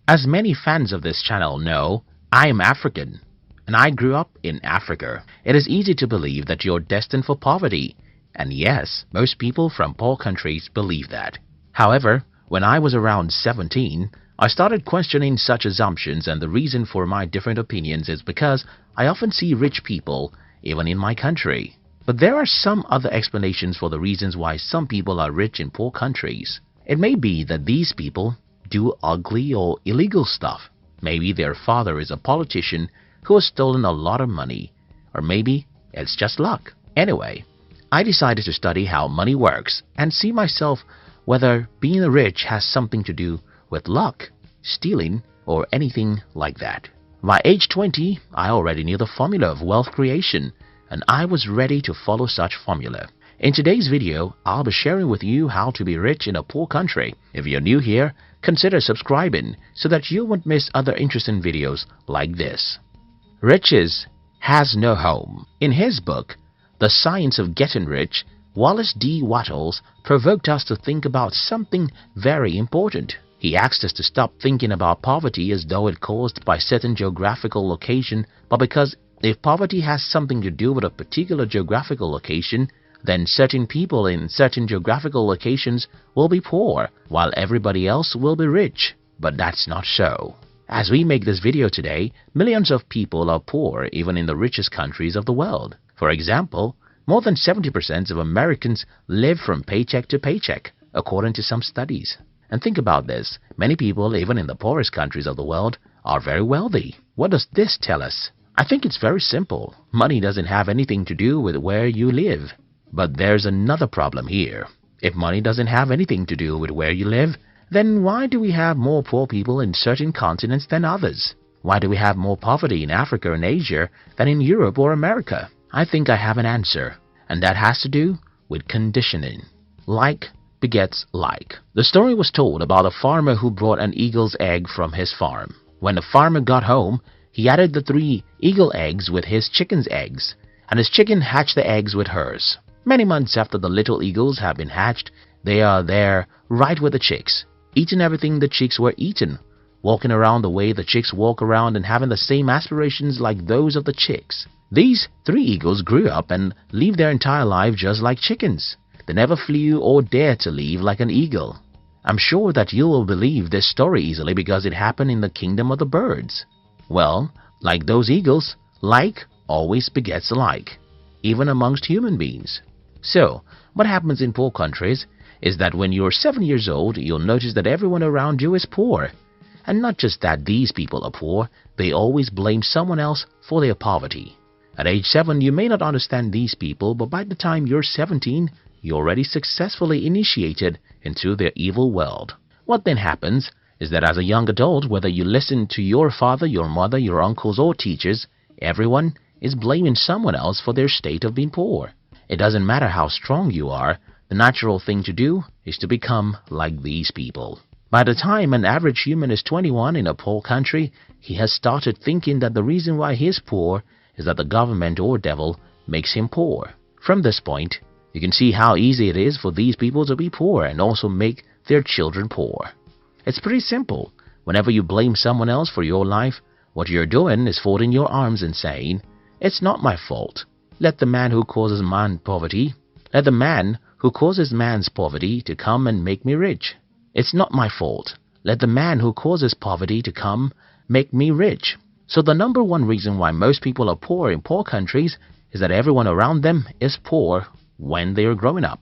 As many fans of this channel know, I am African, and I grew up in Africa. It is easy to believe that you're destined for poverty, and yes, most people from poor countries believe that. However, when I was around 17, I started questioning such assumptions, and the reason for my different opinions is because I often see rich people even in my country. But there are some other explanations for the reasons why some people are rich in poor countries. It may be that these people do ugly or illegal stuff. Maybe their father is a politician who has stolen a lot of money, or maybe it's just luck. Anyway, I decided to study how money works and see myself whether being rich has something to do with luck, stealing, or anything like that. By age 20, I already knew the formula of wealth creation, and I was ready to follow such formula. In today's video, I'll be sharing with you how to be rich in a poor country. If you're new here, consider subscribing so that you won't miss other interesting videos like this. Riches has no home. In his book, The Science of Getting Rich, Wallace D. Wattles provoked us to think about something very important. He asked us to stop thinking about poverty as though it caused by certain geographical location, but because if poverty has something to do with a particular geographical location, then certain people in certain geographical locations will be poor, while everybody else will be rich. But that's not so. As we make this video today, millions of people are poor even in the richest countries of the world. For example, more than 70% of Americans live from paycheck to paycheck, according to some studies. And think about this, many people even in the poorest countries of the world are very wealthy. What does this tell us? I think it's very simple. Money doesn't have anything to do with where you live. But there's another problem here. If money doesn't have anything to do with where you live, then why do we have more poor people in certain continents than others? Why do we have more poverty in Africa and Asia than in Europe or America? I think I have an answer, and that has to do with conditioning. Like begets like. The story was told about a farmer who brought an eagle's egg from his farm. When the farmer got home, he added the 3 eagle eggs with his chicken's eggs, and his chicken hatched the eggs with hers. Many months after the little eagles have been hatched, they are there right with the chicks, eating everything the chicks were eaten, walking around the way the chicks walk around and having the same aspirations like those of the chicks. These 3 eagles grew up and lived their entire life just like chickens. They never flew or dared to live like an eagle. I'm sure that you will believe this story easily because it happened in the kingdom of the birds. Well, like those eagles, like always begets like, even amongst human beings. So, what happens in poor countries is that when you're 7 years old, you'll notice that everyone around you is poor. And not just that these people are poor, they always blame someone else for their poverty. At age 7, you may not understand these people, but by the time you're 17, you're already successfully initiated into their evil world. What then happens is that as a young adult, whether you listen to your father, your mother, your uncles or teachers, everyone is blaming someone else for their state of being poor. It doesn't matter how strong you are, the natural thing to do is to become like these people. By the time an average human is 21 in a poor country, he has started thinking that the reason why he is poor is that the government or devil makes him poor. From this point, you can see how easy it is for these people to be poor and also make their children poor. It's pretty simple. Whenever you blame someone else for your life, what you're doing is folding your arms and saying, "It's not my fault. Let the man who causes man's poverty to come and make me rich. It's not my fault. Let the man who causes poverty to come make me rich." So the number one reason why most people are poor in poor countries is that everyone around them is poor when they are growing up.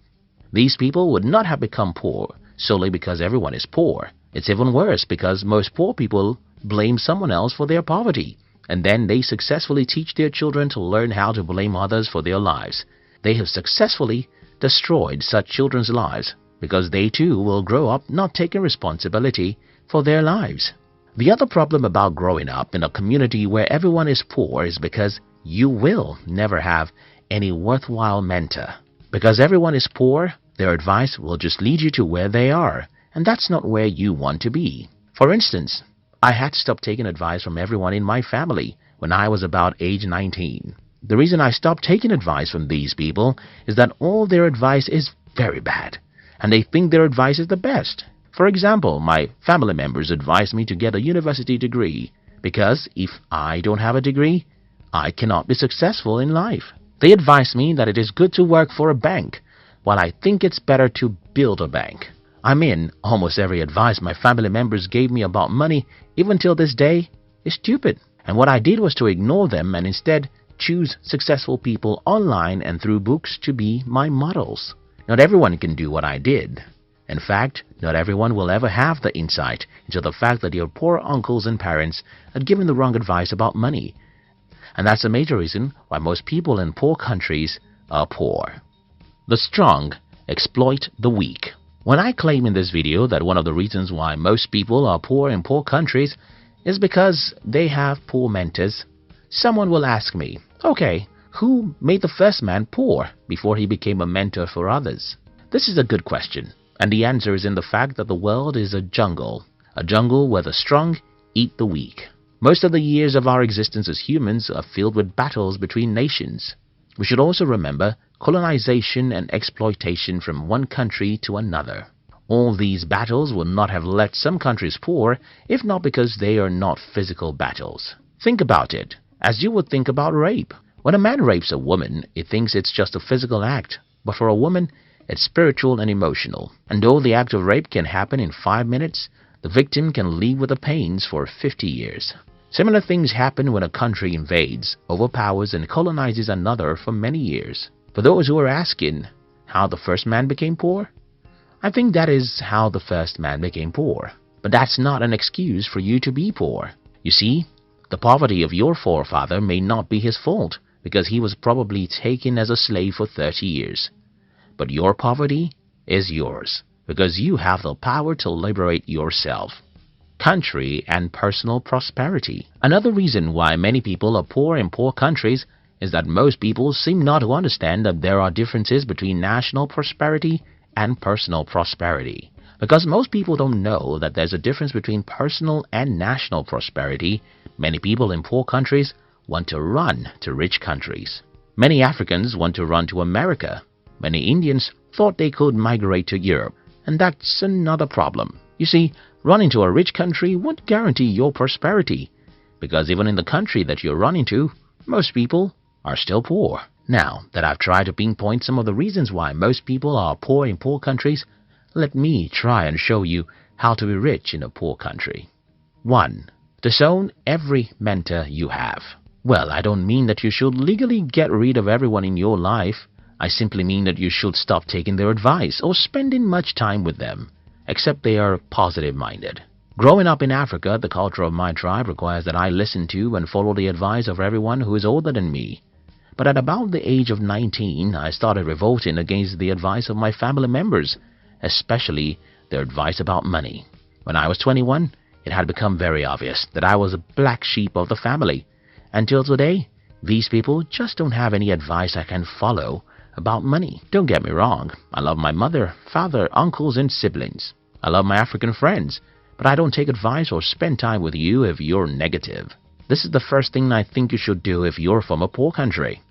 These people would not have become poor solely because everyone is poor. It's even worse because most poor people blame someone else for their poverty, and then they successfully teach their children to learn how to blame others for their lives. They have successfully destroyed such children's lives because they too will grow up not taking responsibility for their lives. The other problem about growing up in a community where everyone is poor is because you will never have any worthwhile mentor. Because everyone is poor, their advice will just lead you to where they are, and that's not where you want to be. For instance, I had to stop taking advice from everyone in my family when I was about age 19. The reason I stopped taking advice from these people is that all their advice is very bad, and they think their advice is the best. For example, my family members advise me to get a university degree because if I don't have a degree, I cannot be successful in life. They advise me that it is good to work for a bank, while I think it's better to build a bank. I mean, almost every advice my family members gave me about money, even till this day, is stupid. And what I did was to ignore them and instead choose successful people online and through books to be my models. Not everyone can do what I did. In fact, not everyone will ever have the insight into the fact that your poor uncles and parents had given the wrong advice about money. And that's a major reason why most people in poor countries are poor. The strong exploit the weak. When I claim in this video that one of the reasons why most people are poor in poor countries is because they have poor mentors, someone will ask me, okay, who made the first man poor before he became a mentor for others? This is a good question, and the answer is in the fact that the world is a jungle where the strong eat the weak. Most of the years of our existence as humans are filled with battles between nations. We should also remember colonization and exploitation from one country to another. All these battles would not have left some countries poor if not because they are not physical battles. Think about it, as you would think about rape. When a man rapes a woman, he thinks it's just a physical act, but for a woman, it's spiritual and emotional. And though the act of rape can happen in 5 minutes, the victim can live with the pains for 50 years. Similar things happen when a country invades, overpowers, and colonizes another for many years. For those who are asking how the first man became poor, I think that is how the first man became poor. But that's not an excuse for you to be poor. You see, the poverty of your forefather may not be his fault because he was probably taken as a slave for 30 years. But your poverty is yours because you have the power to liberate yourself. Country and personal prosperity. Another reason why many people are poor in poor countries is that most people seem not to understand that there are differences between national prosperity and personal prosperity. Because most people don't know that there's a difference between personal and national prosperity, many people in poor countries want to run to rich countries. Many Africans want to run to America. Many Indians thought they could migrate to Europe, and that's another problem. You see, running to a rich country won't guarantee your prosperity, because even in the country that you're running to, most people are still poor. Now that I've tried to pinpoint some of the reasons why most people are poor in poor countries, let me try and show you how to be rich in a poor country. 1. Disown every mentor you have. Well, I don't mean that you should legally get rid of everyone in your life. I simply mean that you should stop taking their advice or spending much time with them, except they are positive-minded. Growing up in Africa, the culture of my tribe requires that I listen to and follow the advice of everyone who is older than me. But at about the age of 19, I started revolting against the advice of my family members, especially their advice about money. When I was 21, it had become very obvious that I was a black sheep of the family. Until today, these people just don't have any advice I can follow about money. Don't get me wrong, I love my mother, father, uncles, and siblings. I love my African friends, but I don't take advice or spend time with you if you're negative. This is the first thing I think you should do if you're from a poor country.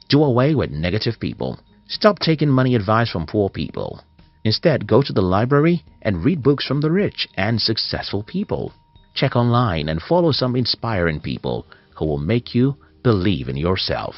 Do away with negative people. Stop taking money advice from poor people. Instead, go to the library and read books from the rich and successful people. Check online and follow some inspiring people who will make you believe in yourself.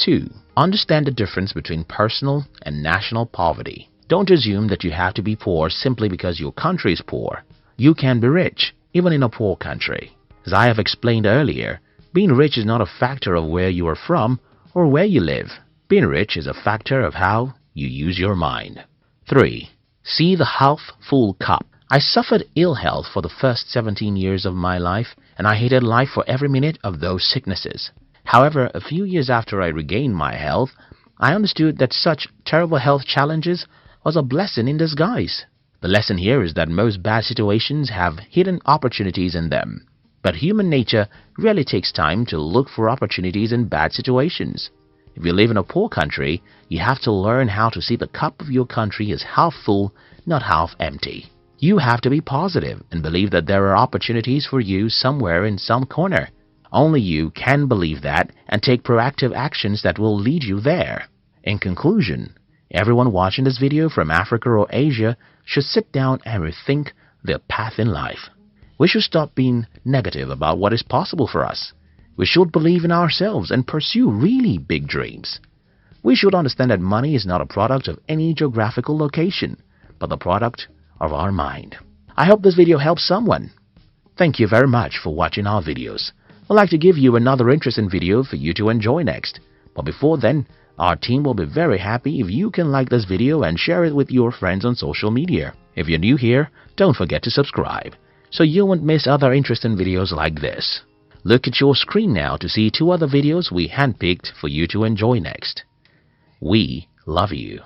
2. Understand the difference between personal and national poverty. Don't assume that you have to be poor simply because your country is poor. You can be rich, even in a poor country. As I have explained earlier, being rich is not a factor of where you are from or where you live. Being rich is a factor of how you use your mind. 3. See the half-full cup. I suffered ill health for the first 17 years of my life, and I hated life for every minute of those sicknesses. However, a few years after I regained my health, I understood that such terrible health challenges was a blessing in disguise. The lesson here is that most bad situations have hidden opportunities in them. But human nature really takes time to look for opportunities in bad situations. If you live in a poor country, you have to learn how to see the cup of your country as half full, not half empty. You have to be positive and believe that there are opportunities for you somewhere in some corner. Only you can believe that and take proactive actions that will lead you there. In conclusion, everyone watching this video from Africa or Asia should sit down and rethink their path in life. We should stop being negative about what is possible for us. We should believe in ourselves and pursue really big dreams. We should understand that money is not a product of any geographical location, but the product of our mind. I hope this video helps someone. Thank you very much for watching our videos. I'd like to give you another interesting video for you to enjoy next. But before then, our team will be very happy if you can like this video and share it with your friends on social media. If you're new here, don't forget to subscribe, so you won't miss other interesting videos like this. Look at your screen now to see 2 other videos we handpicked for you to enjoy next. We love you.